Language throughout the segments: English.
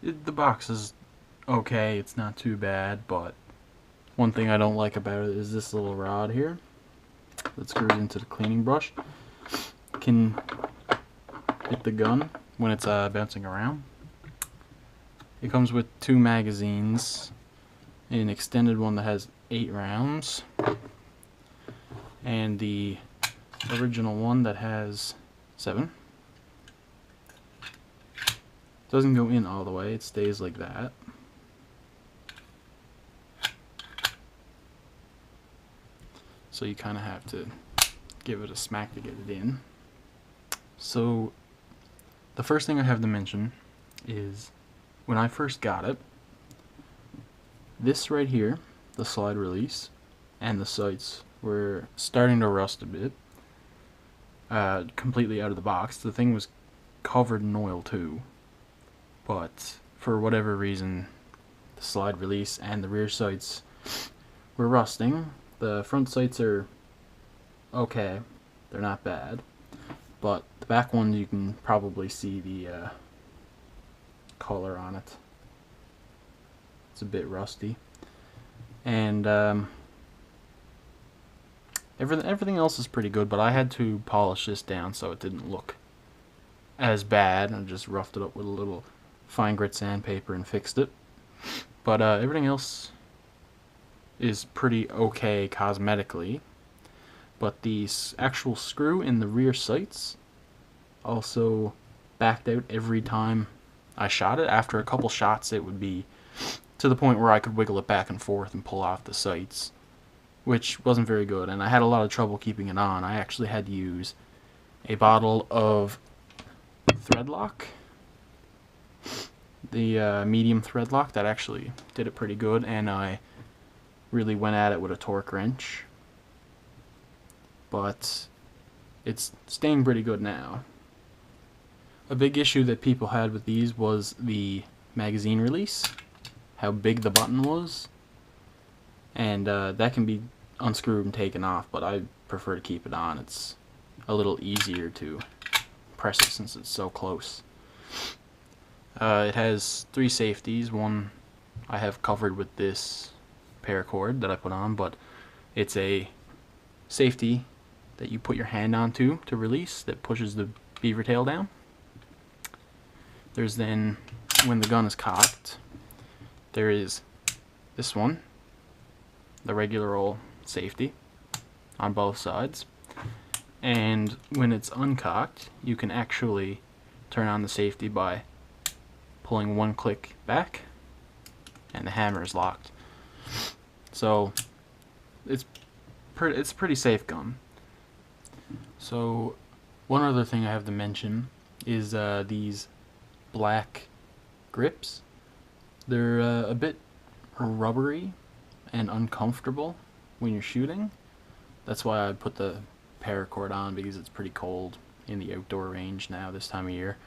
The box is okay, it's not too bad, but one thing I don't like about it is this little rod here that screws into the cleaning brush. Can hit the gun when it's bouncing around. It comes with 2 magazines, an extended one that has 8 rounds, and the original one that has 7. Doesn't go in all the way, it stays like that. So you kind of have to give it a smack to get it in. So the first thing I have to mention is when I first got it, this right here, the slide release, and the sights were starting to rust a bit. Completely out of the box. The thing was covered in oil too, but for whatever reason the slide release and the rear sights were rusting. The front sights are okay, they're not bad, but the back ones you can probably see the color on it. It's a bit rusty, and everything else is pretty good, but I had to polish this down so it didn't look as bad. I just roughed it up with a little fine grit sandpaper and fixed it. But everything else is pretty okay cosmetically. But the actual screw in the rear sights also backed out every time I shot it. After a couple shots, it would be to the point where I could wiggle it back and forth and pull off the sights, which wasn't very good, and I had a lot of trouble keeping it on. I actually had to use a bottle of thread lock, the medium thread lock. That actually did it pretty good, and I really went at it with a torque wrench, but it's staying pretty good now. A big issue that people had with these was the magazine release, how big the button was, and that can be unscrewed and taken off, but I prefer to keep it on. It's a little easier to press it since it's so close. It has 3 safeties. One I have covered with this paracord that I put on, but it's a safety that you put your hand onto to release that pushes the beaver tail down. There's then, when the gun is cocked, there is this one, the regular old safety on both sides, and when it's uncocked you can actually turn on the safety by pulling one click back and the hammer is locked. So it's a pretty safe gun. So one other thing I have to mention is these black grips. They're a bit rubbery and uncomfortable when you're shooting. That's why I put the paracord on, because it's pretty cold in the outdoor range now this time of year.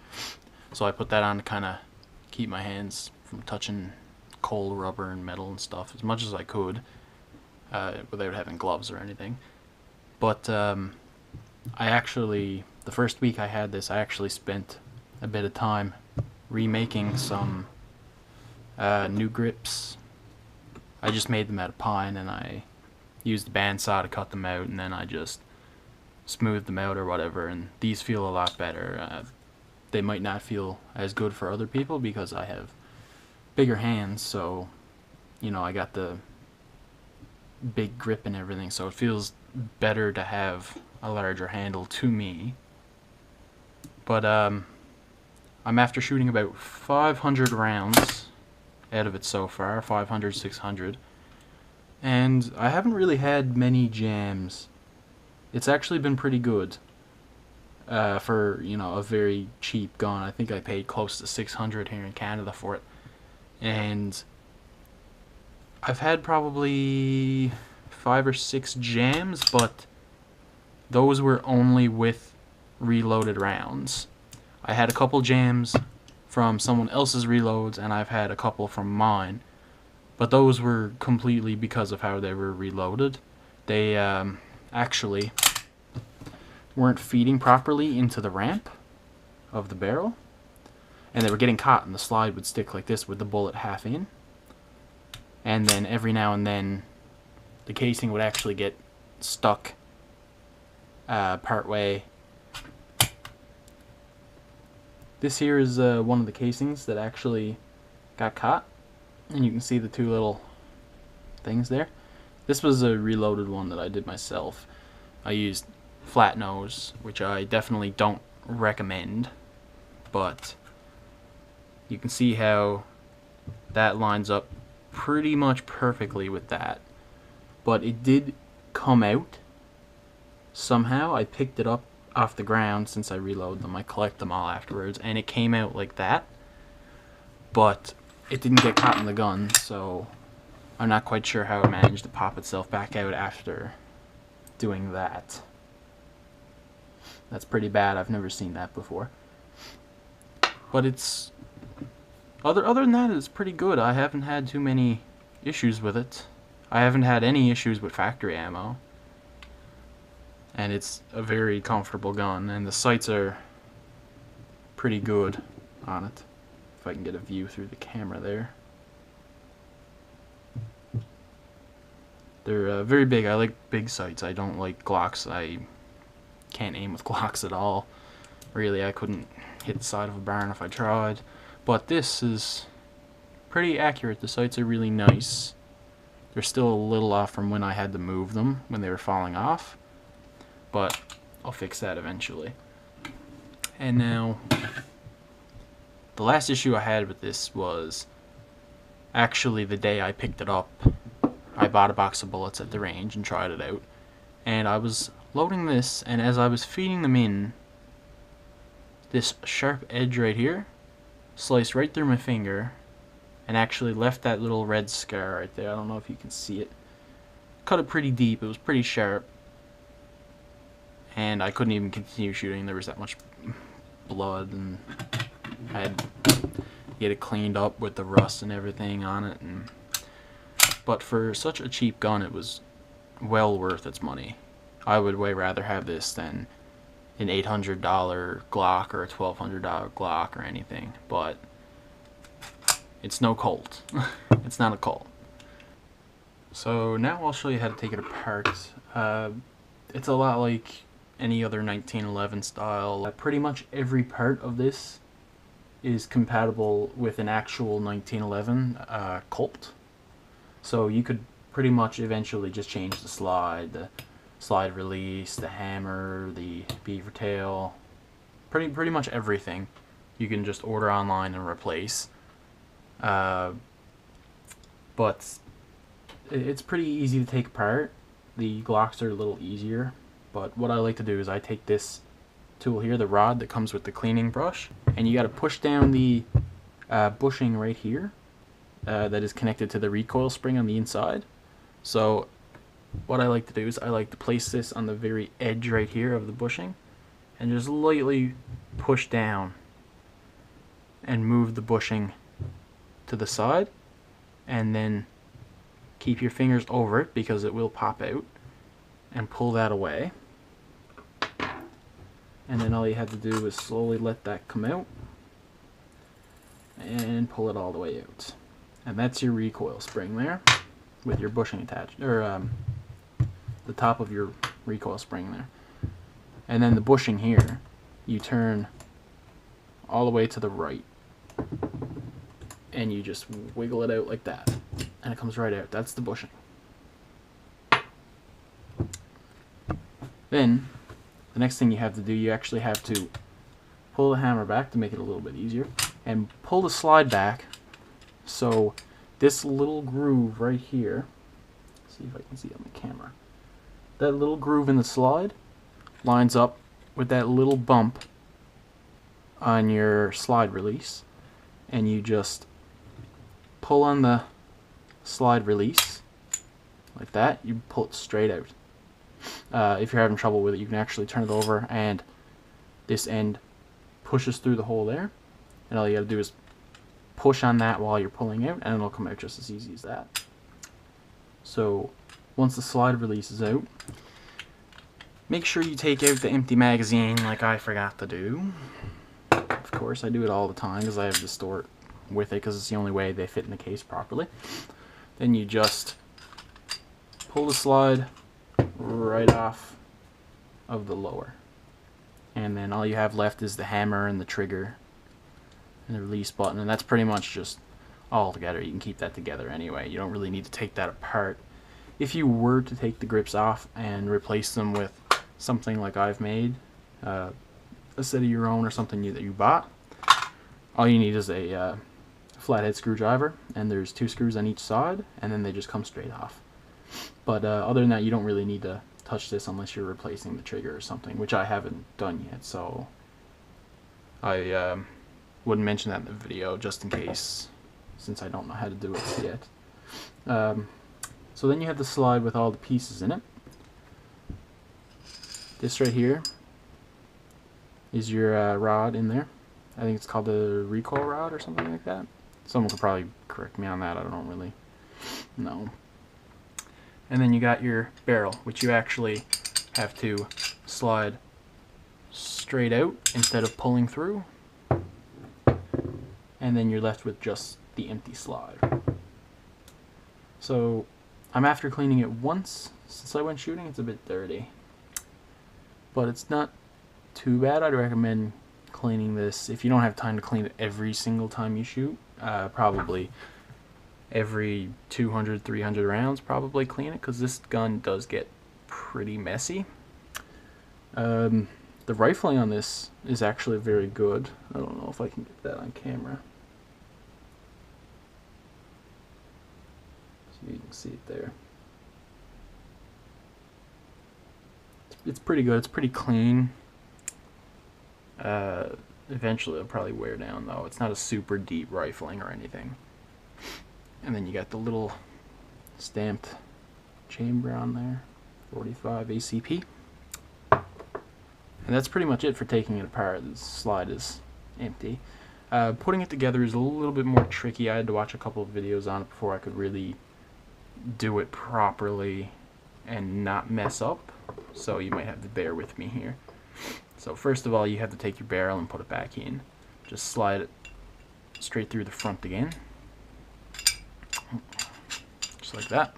So I put that on to kind of keep my hands from touching cold rubber and metal and stuff as much as I could, without having gloves or anything. But the first week I had this, I actually spent a bit of time remaking some new grips. I just made them out of pine, and I used the bandsaw to cut them out, and then I just smoothed them out or whatever, and these feel a lot better. They might not feel as good for other people because I have bigger hands, so I got the big grip and everything, so it feels better to have a larger handle to me. But I'm after shooting about 500 rounds out of it so far, 500, 600, and I haven't really had many jams. It's actually been pretty good for a very cheap gun. I think I paid close to 600 here in Canada for it, and I've had probably 5 or 6 jams, but those were only with reloaded rounds. I had a couple jams from someone else's reloads, and I've had a couple from mine, but those were completely because of how they were reloaded. They actually weren't feeding properly into the ramp of the barrel, and they were getting caught, and the slide would stick like this with the bullet half in. And then every now and then the casing would actually get stuck part way. This here is one of the casings that actually got caught, and you can see the two little things there. This was a reloaded one that I did myself. I used flat nose, which I definitely don't recommend, but you can see how that lines up pretty much perfectly with that. But it did come out somehow. I picked it up off the ground since I reload them. I collect them all afterwards, and it came out like that, but it didn't get caught in the gun, so I'm not quite sure how it managed to pop itself back out after doing that. That's pretty bad. I've never seen that before. But it's other than that, it's pretty good. I haven't had too many issues with it. I haven't had any issues with factory ammo. And it's a very comfortable gun, and the sights are pretty good on it. If I can get a view through the camera there. They're very big. I like big sights. I don't like Glocks. I can't aim with Glocks at all. Really, I couldn't hit the side of a barn if I tried. But this is pretty accurate. The sights are really nice. They're still a little off from when I had to move them, when they were falling off. But I'll fix that eventually. And now, the last issue I had with this was actually the day I picked it up. I bought a box of bullets at the range and tried it out. And I was loading this, and as I was feeding them in, this sharp edge right here sliced right through my finger and actually left that little red scar right there. I don't know if you can see it. Cut it pretty deep. It was pretty sharp. And I couldn't even continue shooting. There was that much blood, and I had to get it cleaned up with the rust and everything on it. But for such a cheap gun, it was well worth its money. I would way rather have this than an $800 Glock or a $1,200 Glock or anything. But it's no Colt. It's not a Colt. So now I'll show you how to take it apart. It's a lot like any other 1911 style. Pretty much every part of this is compatible with an actual 1911 Colt. So you could pretty much eventually just change the slide release, the hammer, the beaver tail, pretty much everything. You can just order online and replace. But it's pretty easy to take apart. The Glocks are a little easier. But what I like to do is I take this tool here, the rod that comes with the cleaning brush, and you got to push down the bushing right here that is connected to the recoil spring on the inside. So what I like to do is I like to place this on the very edge right here of the bushing and just lightly push down and move the bushing to the side, and then keep your fingers over it because it will pop out, and pull that away. And then all you have to do is slowly let that come out and pull it all the way out. And that's your recoil spring there with your bushing attached, or the top of your recoil spring there. And then the bushing here, you turn all the way to the right and you just wiggle it out like that, and it comes right out. That's the bushing. Then the next thing you have to do, you actually have to pull the hammer back to make it a little bit easier, and pull the slide back so this little groove right here, see if I can see it on the camera, that little groove in the slide lines up with that little bump on your slide release, and you just pull on the slide release like that. You pull it straight out. If you're having trouble with it, you can actually turn it over, and this end pushes through the hole there, and all you gotta do is push on that while you're pulling out, and it'll come out just as easy as that. So once the slide release is out, make sure you take out the empty magazine like I forgot to do. Of course. I do it all the time because I have to store it with it because it's the only way they fit in the case properly. Then you just pull the slide right off of the lower. And then all you have left is the hammer and the trigger and the release button, and that's pretty much just all together. You can keep that together anyway. You don't really need to take that apart. If you were to take the grips off and replace them with something like I've made, a set of your own or something that you bought, all you need is a flathead screwdriver, and there's 2 screws on each side, and then they just come straight off. But other than that, you don't really need to touch this unless you're replacing the trigger or something, which I haven't done yet, so I wouldn't mention that in the video just in case, since I don't know how to do it yet. So then you have the slide with all the pieces in it. This right here is your rod in there. I think it's called a recoil rod or something like that. Someone could probably correct me on that. I don't really know. And then you got your barrel, which you actually have to slide straight out instead of pulling through. And then you're left with just the empty slide. So I'm after cleaning it once since I went shooting. It's a bit dirty, but it's not too bad. I'd recommend cleaning this if you don't have time to clean it every single time you shoot. Probably every 200-300 rounds, probably clean it, because this gun does get pretty messy. The rifling on this is actually very good. I don't know if I can get that on camera. So you can see it there. It's pretty good. It's pretty clean. Eventually it'll probably wear down though. It's not a super deep rifling or anything. And then you got the little stamped chamber on there, 45 ACP. And that's pretty much it for taking it apart. The slide is empty. Putting it together is a little bit more tricky. I had to watch a couple of videos on it before I could really do it properly and not mess up. So you might have to bear with me here. So first of all, you have to take your barrel and put it back in. Just slide it straight through the front again. Just like that.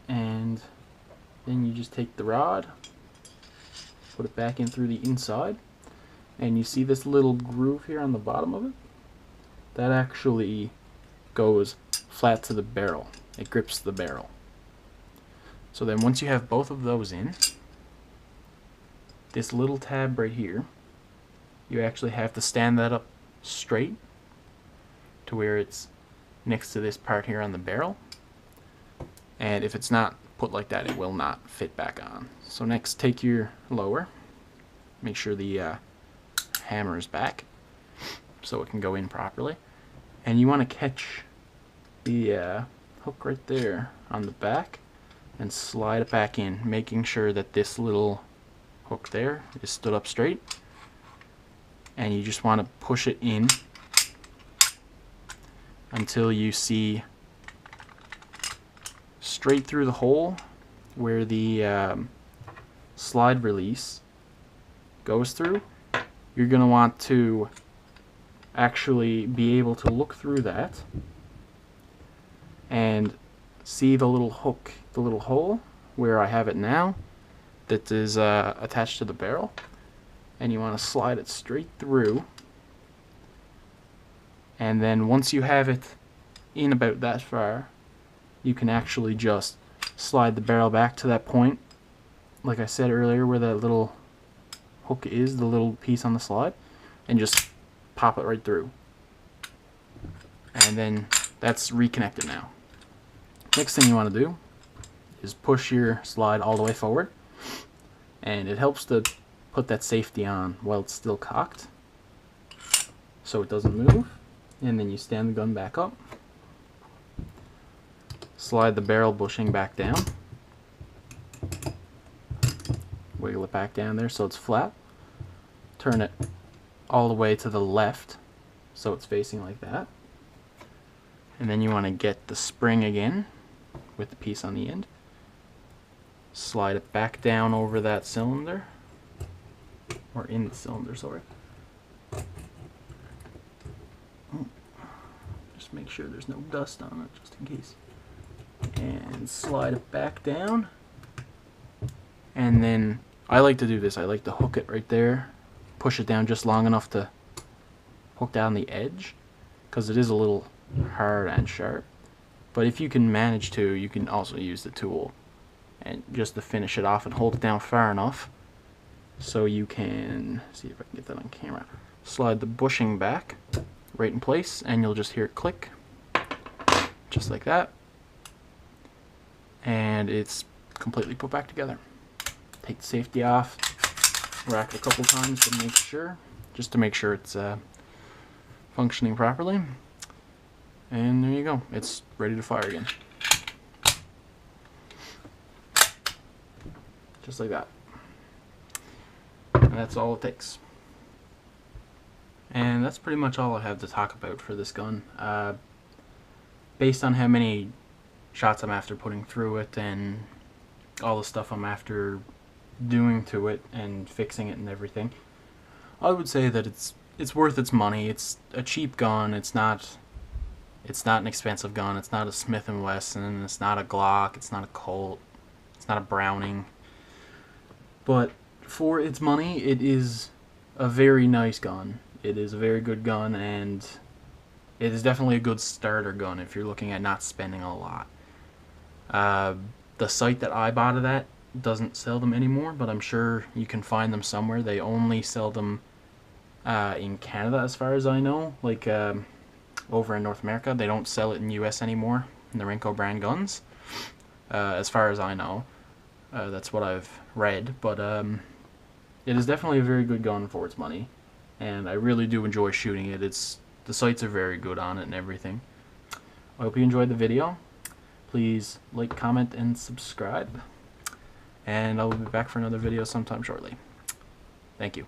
And then you just take the rod, put it back in through the inside, and you see this little groove here on the bottom of it? That actually goes flat to the barrel. It grips the barrel. So then once you have both of those in, this little tab right here, you actually have to stand that up straight to where it's next to this part here on the barrel. And if it's not put like that, it will not fit back on. So next, take your lower, make sure the hammer is back so it can go in properly. And you want to catch the hook right there on the back and slide it back in, making sure that this little hook there is stood up straight. And you just want to push it in until you see straight through the hole where the slide release goes through. You're going to want to actually be able to look through that and see the little hook, the little hole where I have it now that is attached to the barrel, and you want to slide it straight through. And then once you have it in about that far, you can actually just slide the barrel back to that point, like I said earlier, where that little hook is, the little piece on the slide, and just pop it right through. And then that's reconnected now. Next thing you want to do is push your slide all the way forward, and it helps to put that safety on while it's still cocked so it doesn't move. And then you stand the gun back up, slide the barrel bushing back down, wiggle it back down there so it's flat, turn it all the way to the left so it's facing like that, and then you want to get the spring again with the piece on the end, slide it back down over that cylinder, or in the cylinder, sorry. Just make sure there's no dust on it, just in case. And slide it back down. And then I like to do this. I like to hook it right there, push it down just long enough to hook down the edge, because it is a little hard and sharp. But if you can manage to, you can also use the tool and just to finish it off and hold it down far enough so you can, see if I can get that on camera, slide the bushing back right in place, and you'll just hear it click just like that, and it's completely put back together. Take the safety off, rack it a couple times to make sure, just to make sure it's functioning properly, and there you go, it's ready to fire again, just like that. And that's all it takes. And that's pretty much all I have to talk about for this gun. Based on how many shots I'm after putting through it and all the stuff I'm after doing to it and fixing it and everything, I would say that it's worth its money. It's a cheap gun. It's not an expensive gun. It's not a Smith & Wesson. It's not a Glock. It's not a Colt. It's not a Browning. But for its money, it is a very nice gun. It is a very good gun, and it is definitely a good starter gun if you're looking at not spending a lot. The site that I bought it at doesn't sell them anymore, but I'm sure you can find them somewhere. They only sell them in Canada, as far as I know. Like over in North America, they don't sell it in US anymore. Norinco brand guns, as far as I know. That's what I've read, but it is definitely a very good gun for its money, and I really do enjoy shooting it. The sights are very good on it and everything. I hope you enjoyed the video. Please like, comment, and subscribe, and I will be back for another video sometime shortly. Thank you.